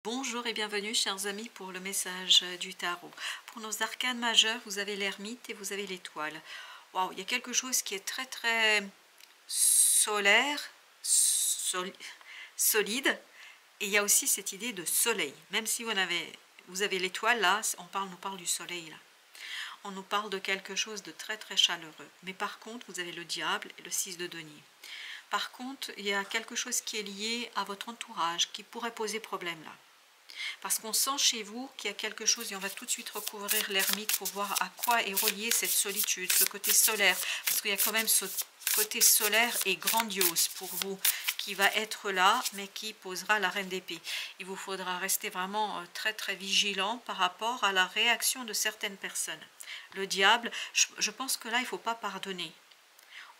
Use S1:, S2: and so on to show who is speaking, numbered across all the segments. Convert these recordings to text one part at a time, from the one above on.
S1: Bonjour et bienvenue chers amis pour le message du tarot. Pour nos arcanes majeures, vous avez l'ermite et vous avez l'étoile. Waouh, il y a quelque chose qui est très solaire, solide, et il y a aussi cette idée de soleil. Même si vous avez l'étoile là, nous parle du soleil là. On nous parle de quelque chose de très chaleureux. Mais par contre, vous avez le diable et le 6 de denier. Par contre, il y a quelque chose qui est lié à votre entourage qui pourrait poser problème là. Parce qu'on sent chez vous qu'il y a quelque chose, et on va tout de suite recouvrir l'ermite pour voir à quoi est reliée cette solitude, ce côté solaire, parce qu'il y a quand même ce côté solaire et grandiose pour vous, qui va être là, mais qui posera la reine d'épée. Il vous faudra rester vraiment très vigilant par rapport à la réaction de certaines personnes. Le diable, je pense que là, il ne faut pas pardonner.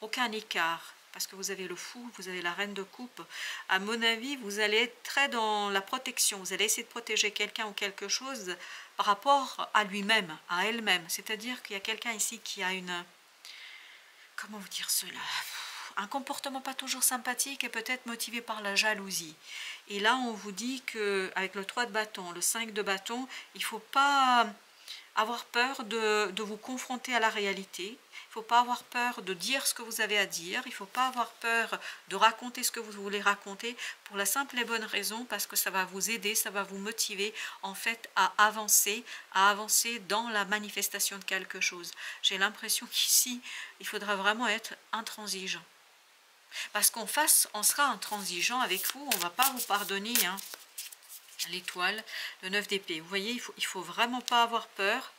S1: Aucun écart. Parce que vous avez le fou, vous avez la reine de coupe. À mon avis, vous allez être très dans la protection. Vous allez essayer de protéger quelqu'un ou quelque chose par rapport à lui-même, à elle-même. C'est-à-dire qu'il y a quelqu'un ici qui a une... Comment vous dire cela? Un comportement pas toujours sympathique et peut-être motivé par la jalousie. Et là, on vous dit qu'avec le 3 de bâton, le 5 de bâton, il ne faut pas avoir peur de vous confronter à la réalité. Il ne faut pas avoir peur de dire ce que vous avez à dire. Il ne faut pas avoir peur de raconter ce que vous voulez raconter pour la simple et bonne raison parce que ça va vous aider, ça va vous motiver en fait à avancer dans la manifestation de quelque chose. J'ai l'impression qu'ici, il faudra vraiment être intransigeant. Parce qu'en face, on sera intransigeant avec vous, on ne va pas vous pardonner, hein. L'étoile, le 9 d'épée. Vous voyez, il faut vraiment pas avoir peur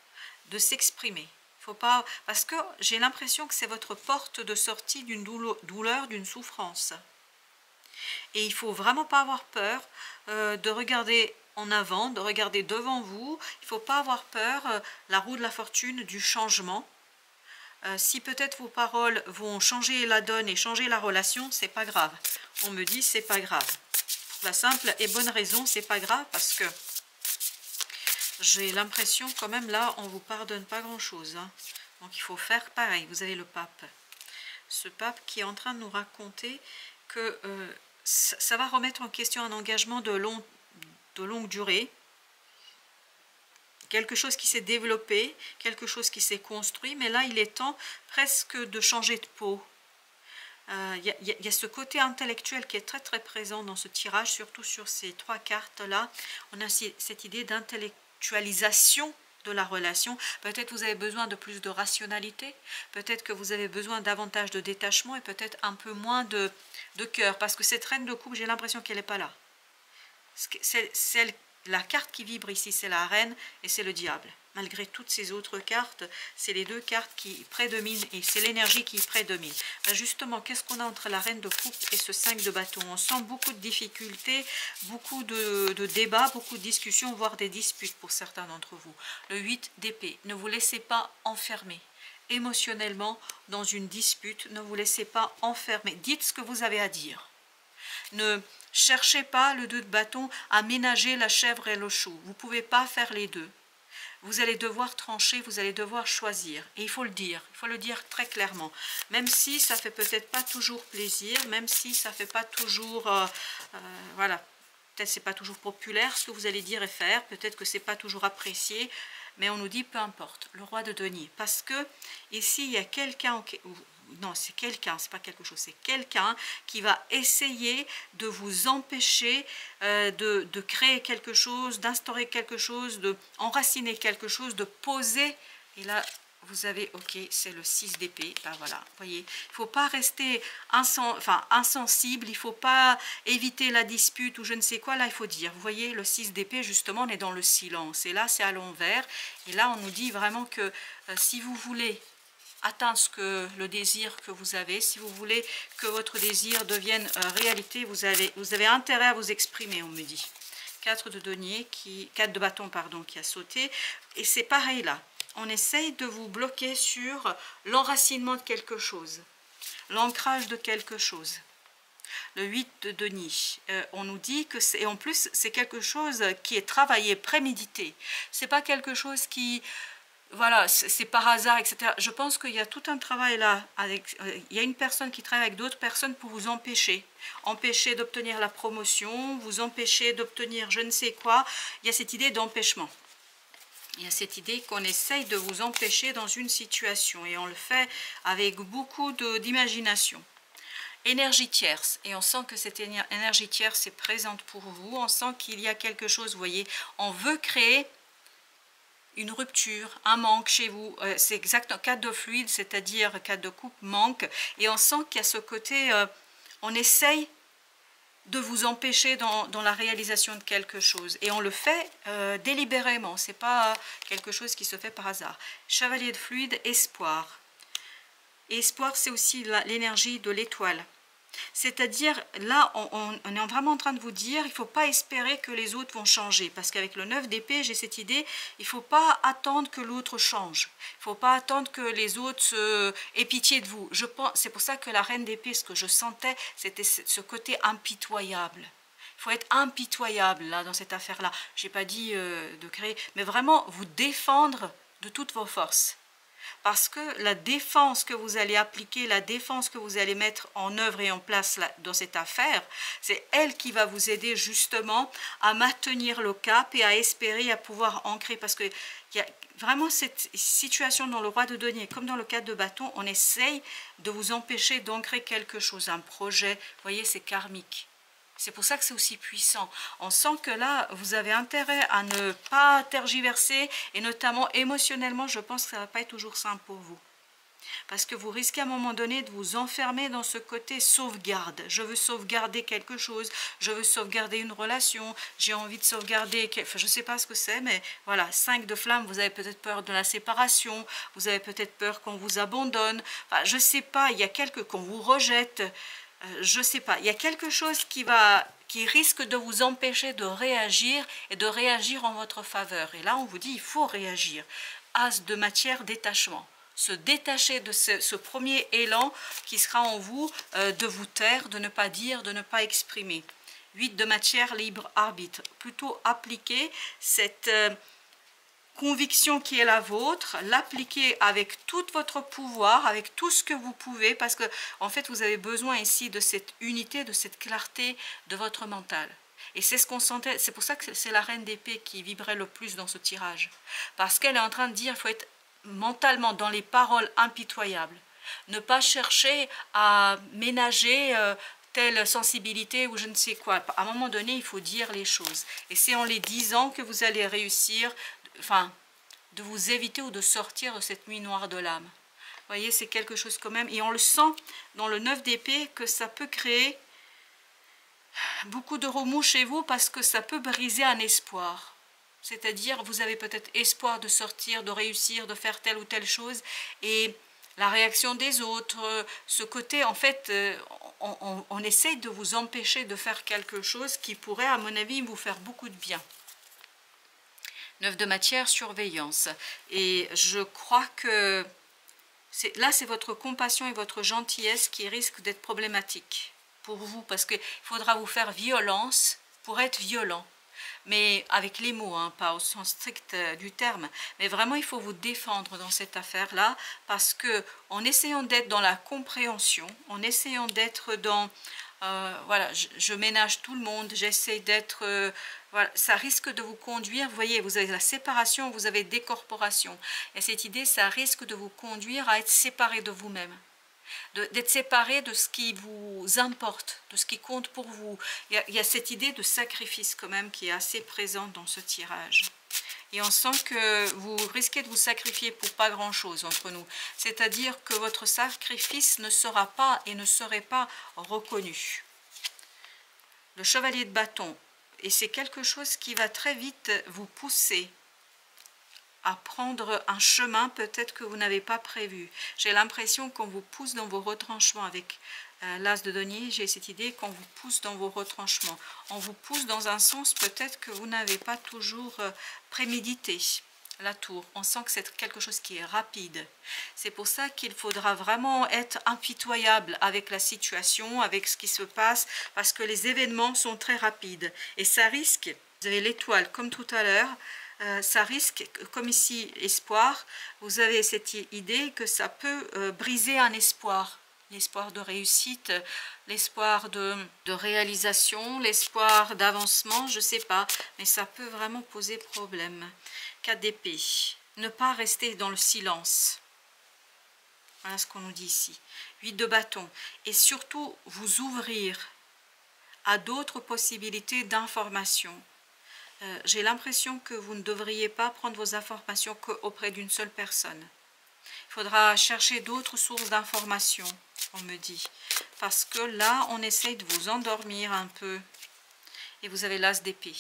S1: de s'exprimer. Faut pas, parce que j'ai l'impression que c'est votre porte de sortie d'une douleur, d'une souffrance. Et il faut vraiment pas avoir peur de regarder en avant, de regarder devant vous. Il faut pas avoir peur, la roue de la fortune, du changement. Si peut-être vos paroles vont changer la donne et changer la relation, c'est pas grave. On me dit c'est pas grave. La simple et bonne raison, c'est pas grave parce que j'ai l'impression quand même là, on vous pardonne pas grand chose. Hein. Donc il faut faire pareil. Vous avez le pape. Ce pape qui est en train de nous raconter que ça va remettre en question un engagement de longue durée. Quelque chose qui s'est développé, quelque chose qui s'est construit. Mais là, il est temps presque de changer de peau. Il y a ce côté intellectuel qui est très présent dans ce tirage, surtout sur ces trois cartes-là. On a cette idée d'intellectualisation de la relation. Peut-être vous avez besoin de plus de rationalité, peut-être que vous avez besoin davantage de détachement et peut-être un peu moins de cœur, parce que cette reine de coupe, j'ai l'impression qu'elle n'est pas là. La carte qui vibre ici, c'est la reine et c'est le diable. Malgré toutes ces autres cartes, c'est les deux cartes qui prédominent et c'est l'énergie qui prédomine. Ben justement, qu'est-ce qu'on a entre la reine de coupe et ce 5 de bâton? On sent beaucoup de difficultés, beaucoup de débats, beaucoup de discussions, voire des disputes pour certains d'entre vous. Le 8 d'épée, ne vous laissez pas enfermer émotionnellement dans une dispute, ne vous laissez pas enfermer. Dites ce que vous avez à dire. Ne cherchez pas, le 2 de bâton, à ménager la chèvre et le chou. Vous ne pouvez pas faire les deux. Vous allez devoir trancher, vous allez devoir choisir. Et il faut le dire très clairement. Même si ça ne fait peut-être pas toujours plaisir, même si ça ne fait pas toujours... voilà, peut-être c'est pas toujours populaire ce que vous allez dire et faire, peut-être que c'est pas toujours apprécié, mais on nous dit peu importe, le roi de denier. Parce que ici, il y a quelqu'un... Non, c'est quelqu'un, c'est pas quelque chose, c'est quelqu'un qui va essayer de vous empêcher de créer quelque chose, d'instaurer quelque chose, d'enraciner quelque chose, de poser. Et là, vous avez, ok, c'est le 6 d'épée, ben voilà, vous voyez, il ne faut pas rester insensible, il ne faut pas éviter la dispute ou je ne sais quoi, là il faut dire, vous voyez, le 6 d'épée, justement, on est dans le silence, et là c'est à l'envers, et là on nous dit vraiment que si vous voulez atteindre le désir que vous avez, si vous voulez que votre désir devienne réalité, vous avez intérêt à vous exprimer, on me dit. 4 de denier, 4 de bâton, pardon, qui a sauté, et c'est pareil là. On essaye de vous bloquer sur l'enracinement de quelque chose, l'ancrage de quelque chose. Le 8 de denier, on nous dit que c'est, et en plus c'est quelque chose qui est travaillé, prémédité. C'est pas quelque chose qui voilà, c'est par hasard, etc. Je pense qu'il y a tout un travail là, il y a une personne qui travaille avec d'autres personnes pour vous empêcher d'obtenir la promotion, vous empêcher d'obtenir je ne sais quoi. Il y a cette idée d'empêchement. Il y a cette idée qu'on essaye de vous empêcher dans une situation et on le fait avec beaucoup d'imagination. Énergie tierce, et on sent que cette énergie tierce est présente pour vous, on sent qu'il y a quelque chose, vous voyez, on veut créer une rupture, un manque chez vous, c'est exactement cas de fluide, c'est-à-dire cas de coupe, manque, et on sent qu'il y a ce côté, on essaye de vous empêcher dans la réalisation de quelque chose, et on le fait délibérément, c'est pas quelque chose qui se fait par hasard. Chevalier de fluide, espoir. Et espoir, c'est aussi l'énergie de l'étoile. C'est-à-dire, là, on est vraiment en train de vous dire, il ne faut pas espérer que les autres vont changer. Parce qu'avec le 9 d'épée, j'ai cette idée, il ne faut pas attendre que l'autre change. Il ne faut pas attendre que les autres aient pitié de vous. C'est pour ça que la reine d'épée, ce que je sentais, c'était ce côté impitoyable. Il faut être impitoyable, là, dans cette affaire-là. Je n'ai pas dit de créer, mais vraiment vous défendre de toutes vos forces. Parce que la défense que vous allez appliquer, la défense que vous allez mettre en œuvre et en place dans cette affaire, c'est elle qui va vous aider justement à maintenir le cap et à espérer, à pouvoir ancrer. Parce qu'il y a vraiment cette situation dans le roi de denier, comme dans le cadre de bâton, on essaye de vous empêcher d'ancrer quelque chose, un projet. Vous voyez, c'est karmique. C'est pour ça que c'est aussi puissant. On sent que là, vous avez intérêt à ne pas tergiverser, et notamment émotionnellement, je pense que ça ne va pas être toujours simple pour vous. Parce que vous risquez à un moment donné de vous enfermer dans ce côté sauvegarde. Je veux sauvegarder quelque chose, je veux sauvegarder une relation, j'ai envie de sauvegarder, enfin, je ne sais pas ce que c'est, mais voilà, 5 de flamme, vous avez peut-être peur de la séparation, vous avez peut-être peur qu'on vous abandonne, enfin, je ne sais pas, il y a qu'on vous rejette. Je ne sais pas, il y a quelque chose qui risque de vous empêcher de réagir et de réagir en votre faveur. Et là, on vous dit, il faut réagir. As de matière, détachement. Se détacher de ce premier élan qui sera en vous, de vous taire, de ne pas dire, de ne pas exprimer. 8 de matière, libre arbitre. Plutôt appliquer cette conviction qui est la vôtre, l'appliquer avec tout votre pouvoir, avec tout ce que vous pouvez, parce que en fait vous avez besoin ici de cette unité, de cette clarté de votre mental. Et c'est ce qu'on sentait, c'est pour ça que c'est la reine d'épée qui vibrait le plus dans ce tirage, parce qu'elle est en train de dire, il faut être mentalement dans les paroles impitoyables, ne pas chercher à ménager telle sensibilité ou je ne sais quoi. À un moment donné, il faut dire les choses, et c'est en les disant que vous allez réussir, enfin, de vous éviter ou de sortir de cette nuit noire de l'âme. Vous voyez, c'est quelque chose quand même, et on le sent dans le 9 d'épée que ça peut créer beaucoup de remous chez vous, parce que ça peut briser un espoir. C'est-à-dire, vous avez peut-être espoir de sortir, de réussir, de faire telle ou telle chose, et la réaction des autres, ce côté, en fait, on essaye de vous empêcher de faire quelque chose qui pourrait, à mon avis, vous faire beaucoup de bien. 9 de matière, surveillance. Et je crois que là, c'est votre compassion et votre gentillesse qui risquent d'être problématiques pour vous, parce qu'il faudra vous faire violence pour être violent. Mais avec les mots, hein, pas au sens strict du terme. Mais vraiment, il faut vous défendre dans cette affaire-là, parce que en essayant d'être dans la compréhension, en essayant d'être dans... voilà, je ménage tout le monde, j'essaie d'être... voilà, ça risque de vous conduire, vous voyez, vous avez la séparation, vous avez décorporation. Et cette idée, ça risque de vous conduire à être séparé de vous-même. D'être séparé de ce qui vous importe, de ce qui compte pour vous. Il y a cette idée de sacrifice quand même qui est assez présente dans ce tirage. Et on sent que vous risquez de vous sacrifier pour pas grand-chose entre nous. C'est-à-dire que votre sacrifice ne sera pas et ne serait pas reconnu. Le chevalier de bâton, et c'est quelque chose qui va très vite vous pousser à prendre un chemin peut-être que vous n'avez pas prévu. J'ai l'impression qu'on vous pousse dans vos retranchements avec l'as de denier, j'ai cette idée qu'on vous pousse dans vos retranchements. On vous pousse dans un sens peut-être que vous n'avez pas toujours prémédité. La tour, on sent que c'est quelque chose qui est rapide. C'est pour ça qu'il faudra vraiment être impitoyable avec la situation, avec ce qui se passe, parce que les événements sont très rapides. Et ça risque, vous avez l'étoile comme tout à l'heure, ça risque, comme ici, espoir, vous avez cette idée que ça peut briser un espoir. L'espoir de réussite, l'espoir de réalisation, l'espoir d'avancement, je ne sais pas, mais ça peut vraiment poser problème. 4 d'épée, ne pas rester dans le silence. Voilà ce qu'on nous dit ici. 8 de bâton, et surtout vous ouvrir à d'autres possibilités d'information. J'ai l'impression que vous ne devriez pas prendre vos informations qu'auprès d'une seule personne. Il faudra chercher d'autres sources d'informations, on me dit. Parce que là, on essaye de vous endormir un peu. Et vous avez l'as d'épée.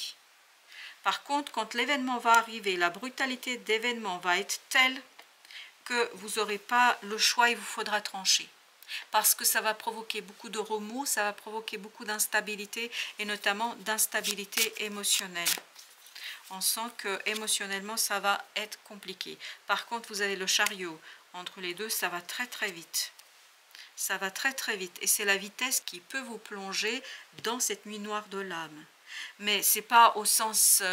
S1: Par contre, quand l'événement va arriver, la brutalité d'événement va être telle que vous n'aurez pas le choix, il vous faudra trancher. Parce que ça va provoquer beaucoup de remous, ça va provoquer beaucoup d'instabilité, et notamment d'instabilité émotionnelle. On sent que émotionnellement ça va être compliqué. Par contre, vous avez le chariot. Entre les deux, ça va très très vite. Ça va très très vite. Et c'est la vitesse qui peut vous plonger dans cette nuit noire de l'âme. Mais ce n'est pas au sens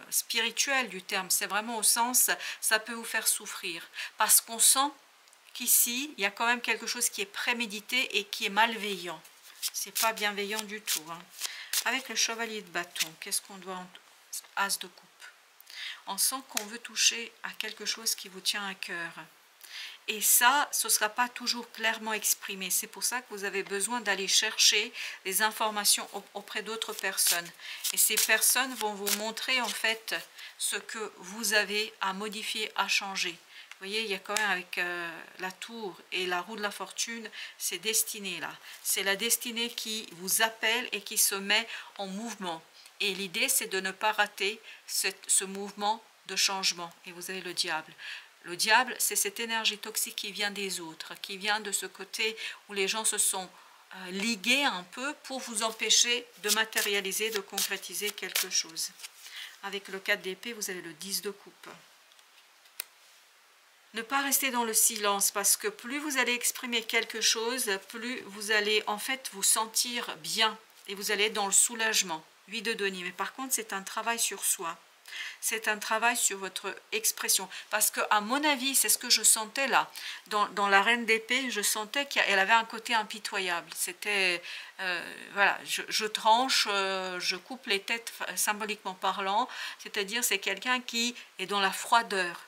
S1: spirituel du terme. C'est vraiment au sens, ça peut vous faire souffrir. Parce qu'on sent qu'ici, il y a quand même quelque chose qui est prémédité et qui est malveillant. C'est pas bienveillant du tout. Hein. Avec le chevalier de bâton, qu'est-ce qu'on doit... As de coupe. On sent qu'on veut toucher à quelque chose qui vous tient à cœur. Et ça, ce ne sera pas toujours clairement exprimé. C'est pour ça que vous avez besoin d'aller chercher des informations auprès d'autres personnes. Et ces personnes vont vous montrer en fait ce que vous avez à modifier, à changer. Vous voyez, il y a quand même avec la tour et la roue de la fortune, c'est destiné là. C'est la destinée qui vous appelle et qui se met en mouvement. Et l'idée, c'est de ne pas rater ce mouvement de changement. Et vous avez le diable. Le diable, c'est cette énergie toxique qui vient des autres, qui vient de ce côté où les gens se sont ligués un peu pour vous empêcher de matérialiser, de concrétiser quelque chose. Avec le 4 d'épée, vous avez le 10 de coupe. Ne pas rester dans le silence, parce que plus vous allez exprimer quelque chose, plus vous allez en fait vous sentir bien. Et vous allez être dans le soulagement. 8 de denier, mais par contre c'est un travail sur soi, c'est un travail sur votre expression, parce que à mon avis, c'est ce que je sentais là, dans la reine d'épée, je sentais qu'elle avait un côté impitoyable, c'était, voilà, je tranche, je coupe les têtes symboliquement parlant, c'est-à-dire c'est quelqu'un qui est dans la froideur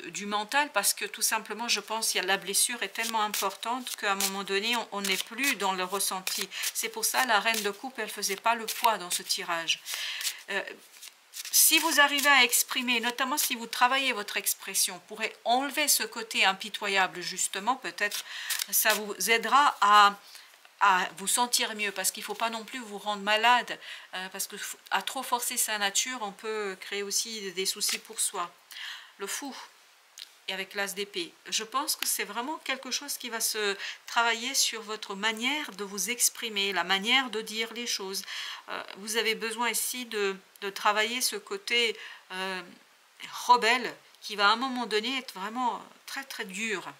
S1: du mental, parce que tout simplement je pense que la blessure est tellement importante qu'à un moment donné on n'est plus dans le ressenti. C'est pour ça la reine de coupe, elle faisait pas le poids dans ce tirage. Si vous arrivez à exprimer, notamment si vous travaillez votre expression, pourrez enlever ce côté impitoyable justement, peut-être ça vous aidera à vous sentir mieux, parce qu'il ne faut pas non plus vous rendre malade, parce que à trop forcer sa nature, on peut créer aussi des soucis pour soi. Le fou, et avec l'as d'épée, je pense que c'est vraiment quelque chose qui va se travailler sur votre manière de vous exprimer, la manière de dire les choses. Vous avez besoin ici de travailler ce côté rebelle, qui va à un moment donné être vraiment très très dur.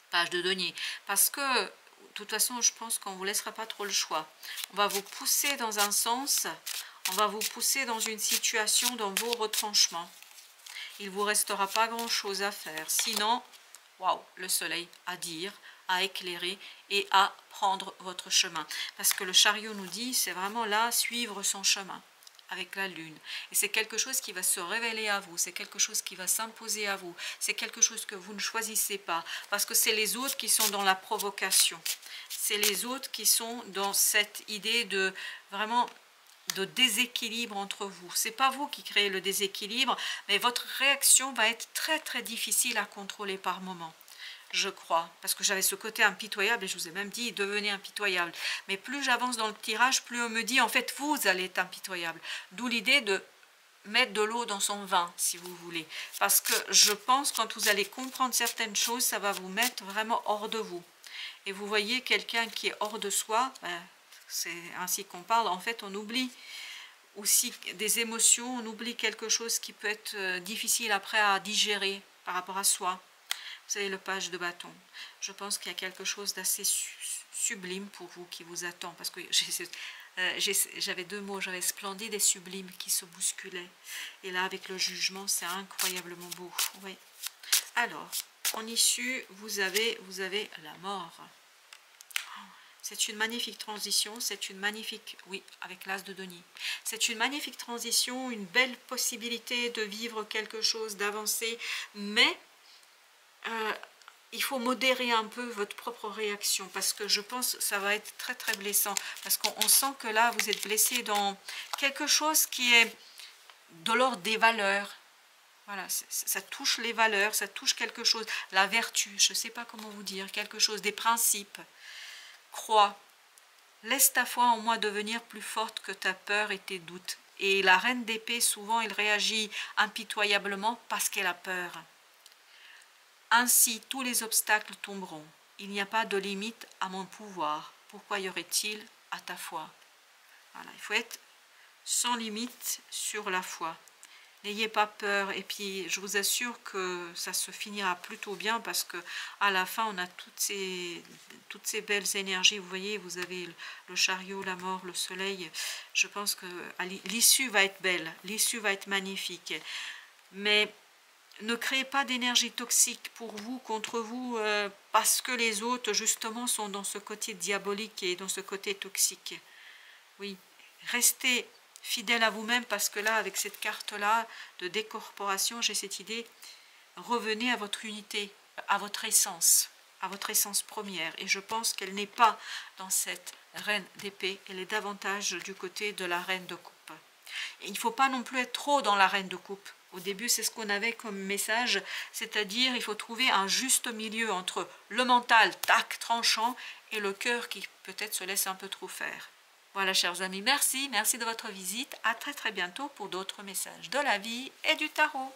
S1: Page de denier, parce que de toute façon, je pense qu'on ne vous laissera pas trop le choix. On va vous pousser dans un sens, on va vous pousser dans une situation, dans vos retranchements. Il ne vous restera pas grand-chose à faire. Sinon, waouh, le soleil à dire, à éclairer et à prendre votre chemin. Parce que le chariot nous dit, c'est vraiment là, suivre son chemin avec la lune. Et c'est quelque chose qui va se révéler à vous, c'est quelque chose qui va s'imposer à vous, c'est quelque chose que vous ne choisissez pas, parce que c'est les autres qui sont dans la provocation. C'est les autres qui sont dans cette idée de vraiment de déséquilibre entre vous. C'est pas vous qui créez le déséquilibre, mais votre réaction va être très très difficile à contrôler par moment. Je crois, parce que j'avais ce côté impitoyable, et je vous ai même dit, devenez impitoyable. Mais plus j'avance dans le tirage, plus on me dit, en fait, vous allez être impitoyable. D'où l'idée de mettre de l'eau dans son vin, si vous voulez. Parce que je pense, quand vous allez comprendre certaines choses, ça va vous mettre vraiment hors de vous. Et vous voyez, quelqu'un qui est hors de soi, ben, c'est ainsi qu'on parle, en fait, on oublie aussi des émotions, on oublie quelque chose qui peut être difficile après à digérer par rapport à soi. Vous avez le page de bâton. Je pense qu'il y a quelque chose d'assez sublime pour vous qui vous attend. Parce que J'avais deux mots, j'avais splendide et sublime qui se bousculaient. Et là, avec le jugement, c'est incroyablement beau. Oui. Alors, en issue, vous avez la mort. C'est une magnifique transition, c'est une magnifique, oui, avec l'as de denier. C'est une magnifique transition, une belle possibilité de vivre quelque chose, d'avancer, mais il faut modérer un peu votre propre réaction, parce que je pense que ça va être très très blessant, parce qu'on sent que là, vous êtes blessé dans quelque chose qui est de l'ordre des valeurs. Voilà, ça touche les valeurs, ça touche quelque chose, la vertu, je ne sais pas comment vous dire, quelque chose, des principes. Crois, laisse ta foi en moi devenir plus forte que ta peur et tes doutes. Et la reine d'épée, souvent, elle réagit impitoyablement parce qu'elle a peur. Ainsi, tous les obstacles tomberont. Il n'y a pas de limite à mon pouvoir. Pourquoi y aurait-il à ta foi? Voilà, il faut être sans limite sur la foi. N'ayez pas peur, et puis je vous assure que ça se finira plutôt bien, parce que à la fin on a toutes ces belles énergies. Vous voyez, vous avez le chariot, la mort, le soleil. Je pense que l'issue va être belle, l'issue va être magnifique. Mais ne créez pas d'énergie toxique pour vous, contre vous, parce que les autres justement sont dans ce côté diabolique et dans ce côté toxique. Oui, restez fidèle à vous-même, parce que là, avec cette carte-là de décorporation, j'ai cette idée, revenez à votre unité, à votre essence première. Et je pense qu'elle n'est pas dans cette reine d'épée, elle est davantage du côté de la reine de coupe. Et il ne faut pas non plus être trop dans la reine de coupe. Au début, c'est ce qu'on avait comme message, c'est-à-dire il faut trouver un juste milieu entre le mental, tac, tranchant, et le cœur qui peut-être se laisse un peu trop faire. Voilà, chers amis, merci de votre visite. À très très bientôt pour d'autres messages de la vie et du tarot.